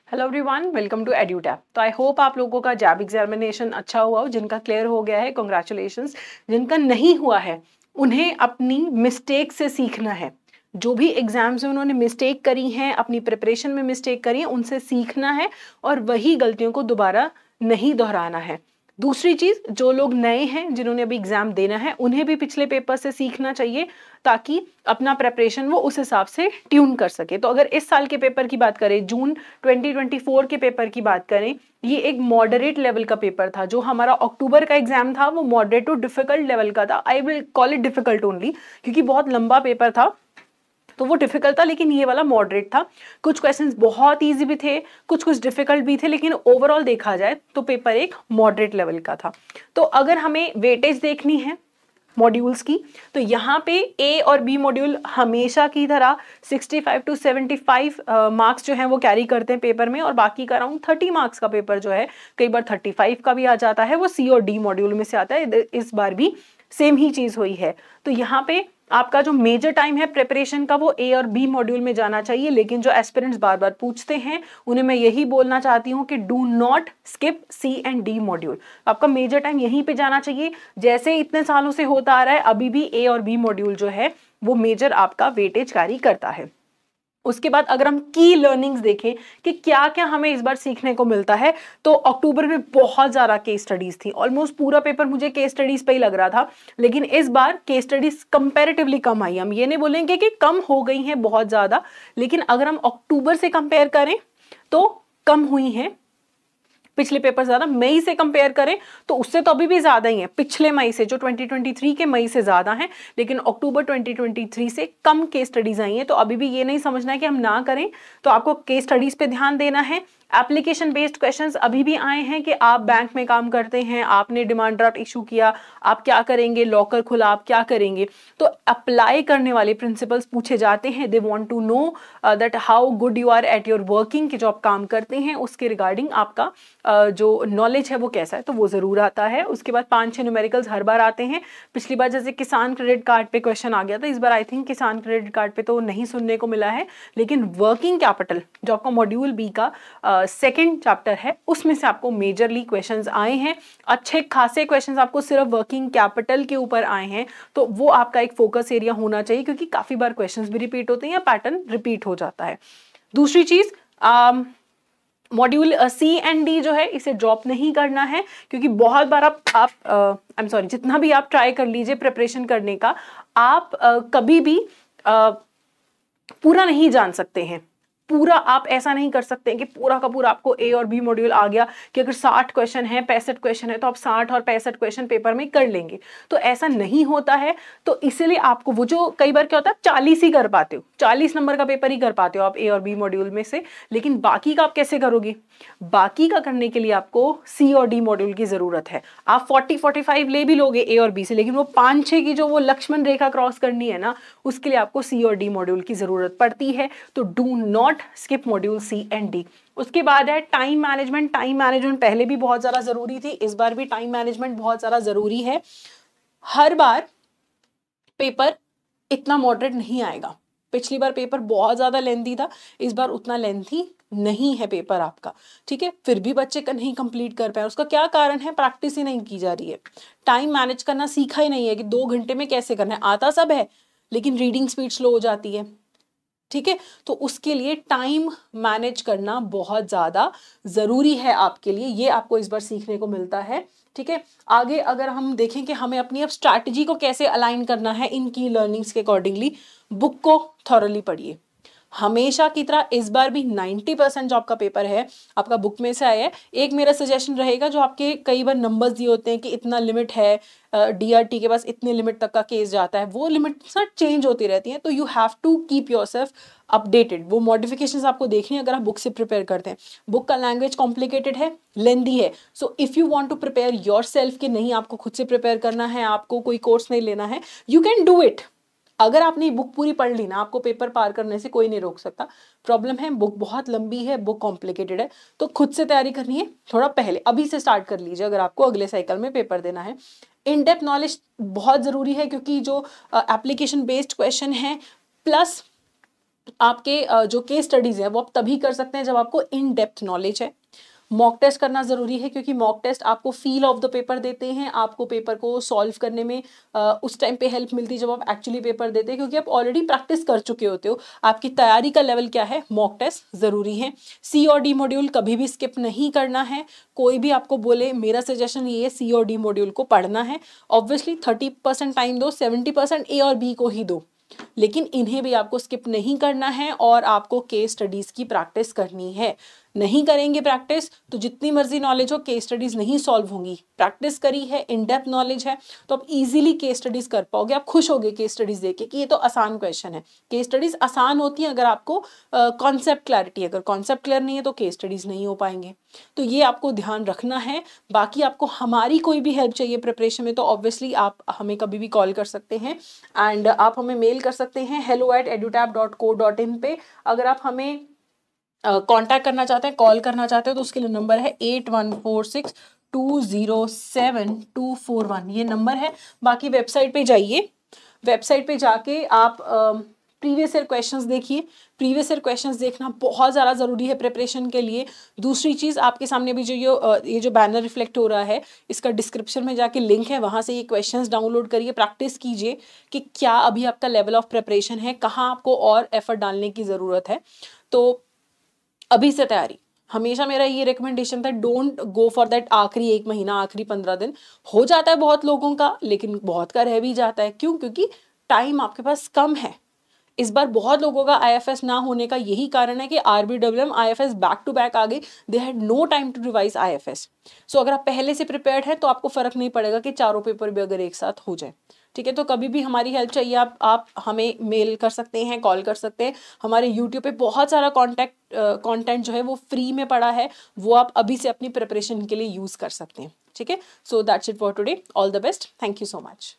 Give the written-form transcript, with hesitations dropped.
Hello everyone, welcome to EduTap. तो I hope आप लोगों का जैब एग्जामिनेशन अच्छा हुआ हो। जिनका क्लियर हो गया है कॉन्ग्रेचुलेशंस, जिनका नहीं हुआ है उन्हें अपनी मिस्टेक से सीखना है। जो भी एग्जाम्स में उन्होंने मिस्टेक करी हैं, अपनी प्रिपरेशन में मिस्टेक करी है, उनसे सीखना है और वही गलतियों को दोबारा नहीं दोहराना है। दूसरी चीज, जो लोग नए हैं जिन्होंने अभी एग्जाम देना है, उन्हें भी पिछले पेपर से सीखना चाहिए ताकि अपना प्रेपरेशन वो उस हिसाब से ट्यून कर सके। तो अगर इस साल के पेपर की बात करें, जून 2024 के पेपर की बात करें, ये एक मॉडरेट लेवल का पेपर था। जो हमारा अक्टूबर का एग्जाम था वो मॉडरेट टू डिफिकल्ट लेवल का था। I will call it difficult only, क्योंकि बहुत लंबा पेपर था तो वो डिफिकल्ट था, लेकिन ये वाला मॉडरेट था। कुछ क्वेश्चंस बहुत इजी भी थे, कुछ डिफिकल्ट भी थे, लेकिन ओवरऑल देखा जाए तो पेपर एक मॉडरेट लेवल का था। तो अगर हमें वेटेज देखनी है मॉड्यूल्स की, तो यहाँ पे ए और बी मॉड्यूल हमेशा की तरह 65 to 75 मार्क्स जो हैं वो कैरी करते हैं पेपर में, और बाकी का अराउंड 30 मार्क्स का पेपर जो है, कई बार 35 का भी आ जाता है, वो सी और डी मॉड्यूल में से आता है। इस बार भी सेम ही चीज हुई है। तो यहाँ पे आपका जो मेजर टाइम है प्रिपरेशन का वो ए और बी मॉड्यूल में जाना चाहिए। लेकिन जो एस्पिरेंट्स बार बार पूछते हैं उन्हें मैं यही बोलना चाहती हूँ कि do not skip C and D module. आपका मेजर टाइम यहीं पे जाना चाहिए, जैसे इतने सालों से होता आ रहा है। अभी भी ए और बी मॉड्यूल जो है वो मेजर आपका वेटेज कैरी करता है। उसके बाद अगर हम की लर्निंग्स देखें कि क्या क्या हमें इस बार सीखने को मिलता है, तो अक्टूबर में बहुत ज़्यादा केस स्टडीज थी। ऑलमोस्ट पूरा पेपर मुझे केस स्टडीज पे ही लग रहा था, लेकिन इस बार केस स्टडीज कंपैरेटिवली कम आई। हम ये नहीं बोलेंगे कि कम हो गई हैं बहुत ज़्यादा, लेकिन अगर हम अक्टूबर से कंपेयर करें तो कम हुई हैं। पिछले पेपर ज्यादा, मई से कंपेयर करें तो उससे तो अभी भी ज्यादा ही है। पिछले मई से, जो 2023 के मई से ज्यादा है, लेकिन अक्टूबर 2023 से कम केस स्टडीज आई हैं। तो अभी भी ये नहीं समझना है कि हम ना करें, तो आपको केस स्टडीज पे ध्यान देना है। एप्लीकेशन बेस्ड क्वेश्चंस अभी भी आए हैं कि आप बैंक में काम करते हैं, आपने डिमांड ड्राफ्ट इशू किया, आप क्या करेंगे, लॉकर खुला, आप क्या करेंगे। तो अप्लाई करने वाले प्रिंसिपल्स पूछे जाते हैं। They want to know that how good you are at your working, कि जो आप काम करते हैं उसके रिगार्डिंग आपका जो नॉलेज है वो कैसा है, तो वो जरूर आता है। उसके बाद 5-6 न्यूमेरिकल्स हर बार आते हैं। पिछली बार जैसे किसान क्रेडिट कार्ड पे क्वेश्चन आ गया था, इस बार आई थिंक किसान क्रेडिट कार्ड पे तो नहीं सुनने को मिला है, लेकिन वर्किंग कैपिटल जो आपका मॉड्यूल बी का सेकेंड चैप्टर है, उसमें से आपको मेजरली क्वेश्चंस आए हैं। अच्छे खासे क्वेश्चंस आपको सिर्फ वर्किंग कैपिटल के ऊपर आए हैं, तो वो आपका एक फोकस एरिया होना चाहिए, क्योंकि काफी बार क्वेश्चंस भी रिपीट होते हैं या पैटर्न रिपीट हो जाता है। दूसरी चीज, मॉड्यूल सी एंड डी जो है इसे ड्रॉप नहीं करना है, क्योंकि बहुत बार आप आई एम सॉरी, जितना भी आप ट्राई कर लीजिए प्रिपरेशन करने का, आप कभी भी पूरा नहीं जान सकते हैं। पूरा आप ऐसा नहीं कर सकते कि पूरा का पूरा आपको ए और बी मॉड्यूल आ गया कि अगर 60 क्वेश्चन है, 65 क्वेश्चन है, तो आप 60 और 65 क्वेश्चन पेपर में कर लेंगे। तो ऐसा नहीं होता है। तो इसीलिए आपको वो जो कई बार क्या होता है, 40 ही कर पाते हो, 40 नंबर का पेपर ही कर पाते हो आप ए और बी मॉड्यूल में से, लेकिन बाकी का आप कैसे करोगे? बाकी का करने के लिए आपको सी और डी मॉड्यूल की जरूरत है। आप 40-45 ले भी लोगे ए और बी से, लेकिन वो 5-6 की जो वो लक्ष्मण रेखा क्रॉस करनी है ना, उसके लिए आपको सी और डी मॉड्यूल की जरूरत पड़ती है। तो do not skip module C and D. उसके बाद है टाइम मैनेजमेंट। टाइम मैनेजमेंट पहले भी बहुत ज्यादा जरूरी थी, इस बार भी टाइम मैनेजमेंट बहुत ज्यादा जरूरी है। हर बार पेपर इतना मॉडरेट नहीं आएगा। पिछली बार पेपर बहुत ज्यादा लेंथी था, इस बार उतना लेंथी नहीं है पेपर आपका, ठीक है। फिर भी बच्चे का नहीं कंप्लीट कर पाए, उसका क्या कारण है? प्रैक्टिस ही नहीं की जा रही है, टाइम मैनेज करना सीखा ही नहीं है कि 2 घंटे में कैसे करना है। आता सब है, लेकिन रीडिंग स्पीड स्लो हो जाती है, ठीक है। तो उसके लिए टाइम मैनेज करना बहुत ज्यादा जरूरी है आपके लिए, ये आपको इस बार सीखने को मिलता है, ठीक है। आगे अगर हम देखें कि हमें अपनी अब स्ट्रैटेजी को कैसे अलाइन करना है इन की लर्निंग्स के अकॉर्डिंगली, बुक को थॉरली पढ़िए। हमेशा की तरह इस बार भी 90% जो आपका पेपर है आपका बुक में से आया है। एक मेरा सजेशन रहेगा, जो आपके कई बार नंबर्स दिए होते हैं कि इतना लिमिट है, डीआरटी के पास इतने लिमिट तक का केस जाता है, वो लिमिट्स ना चेंज होती रहती हैं, तो you have to keep yourself updated. वो मॉडिफिकेशंस आपको देखनी है अगर आप बुक से प्रिपेयर करते हैं। बुक का लैंग्वेज कॉम्प्लिकेटेड है, लेंदी है, so if you want to prepare yourself, कि नहीं आपको खुद से प्रिपेयर करना है, आपको कोई कोर्स नहीं लेना है, यू कैन डू इट। अगर आपने बुक पूरी पढ़ ली ना, आपको पेपर पार करने से कोई नहीं रोक सकता। प्रॉब्लम है बुक बहुत लंबी है, बुक कॉम्प्लिकेटेड है, तो खुद से तैयारी करनी है। थोड़ा पहले अभी से स्टार्ट कर लीजिए अगर आपको अगले साइकिल में पेपर देना है। इन डेप्थ नॉलेज बहुत जरूरी है, क्योंकि जो एप्लीकेशन बेस्ड क्वेश्चन है प्लस आपके जो केस स्टडीज है वो आप तभी कर सकते हैं जब आपको इन डेप्थ नॉलेज है। मॉक टेस्ट करना ज़रूरी है, क्योंकि मॉक टेस्ट आपको फील ऑफ द पेपर देते हैं, आपको पेपर को सॉल्व करने में उस टाइम पे हेल्प मिलती है जब आप एक्चुअली पेपर देते हैं, क्योंकि आप ऑलरेडी प्रैक्टिस कर चुके होते हो। आपकी तैयारी का लेवल क्या है, मॉक टेस्ट ज़रूरी है। सी और डी मॉड्यूल कभी भी स्किप नहीं करना है। कोई भी आपको बोले, मेरा सजेशन ये है सी और डी मॉड्यूल को पढ़ना है। ऑब्वियसली 30% टाइम दो, 70% ए और बी को ही दो, लेकिन इन्हें भी आपको स्किप नहीं करना है और आपको केस स्टडीज की प्रैक्टिस करनी है। नहीं करेंगे प्रैक्टिस तो जितनी मर्जी नॉलेज हो, केस स्टडीज नहीं सॉल्व होंगी। प्रैक्टिस करी है, इन डेप्थ नॉलेज है, तो आप इजीली केस स्टडीज कर पाओगे। आप खुश होगे केस स्टडीज देख के कि ये तो आसान क्वेश्चन है। केस स्टडीज आसान होती है अगर आपको कॉन्सेप्ट क्लैरिटी, अगर कॉन्सेप्ट क्लियर नहीं है तो केस स्टडीज नहीं हो पाएंगे। तो ये आपको ध्यान रखना है। बाकी आपको हमारी कोई भी हेल्प चाहिए प्रिपरेशन में तो ऑब्वियसली आप हमें कभी भी कॉल कर सकते हैं, एंड आप हमें मेल कर सकते हैं hello@edutab.co.in पे। अगर आप हमें कांटेक्ट करना चाहते हैं, कॉल करना चाहते हो, तो उसके लिए नंबर है 8146207241, ये नंबर है। बाकी वेबसाइट पे जाइए, वेबसाइट पे जाके आप प्रीवियस ईयर क्वेश्चंस देखिए। प्रीवियस ईयर क्वेश्चंस देखना बहुत ज़्यादा ज़रूरी है प्रिपरेशन के लिए। दूसरी चीज़, आपके सामने भी ये जो बैनर रिफ्लेक्ट हो रहा है, इसका डिस्क्रिप्शन में जाके लिंक है, वहाँ से ये क्वेश्चंस डाउनलोड करिए, प्रैक्टिस कीजिए कि क्या अभी आपका लेवल ऑफ प्रिपरेशन है, कहाँ आपको और एफर्ट डालने की ज़रूरत है। तो अभी से तैयारी। हमेशा मेरा ये रिकमेंडेशन था, डोंट गो फॉर दैट आखिरी 1 महीना, आखिरी 15 दिन। हो जाता है बहुत लोगों का, लेकिन बहुत का रह भी जाता है। क्यों? क्योंकि टाइम आपके पास कम है। इस बार बहुत लोगों का आईएफएस ना होने का यही कारण है कि RBWM IFS back to back आ गई, they had no time to revise IFS. So अगर आप पहले से प्रिपेयर्ड हैं तो आपको फर्क नहीं पड़ेगा कि चारों पेपर भी अगर एक साथ हो जाए। ठीक है, तो कभी भी हमारी हेल्प चाहिए आप हमें मेल कर सकते हैं, कॉल कर सकते हैं। हमारे यूट्यूब पे बहुत सारा कंटेंट जो है वो फ्री में पड़ा है, वो आप अभी से अपनी प्रिपरेशन के लिए यूज़ कर सकते हैं। ठीक है, so that's it for today. All the best, thank you so much.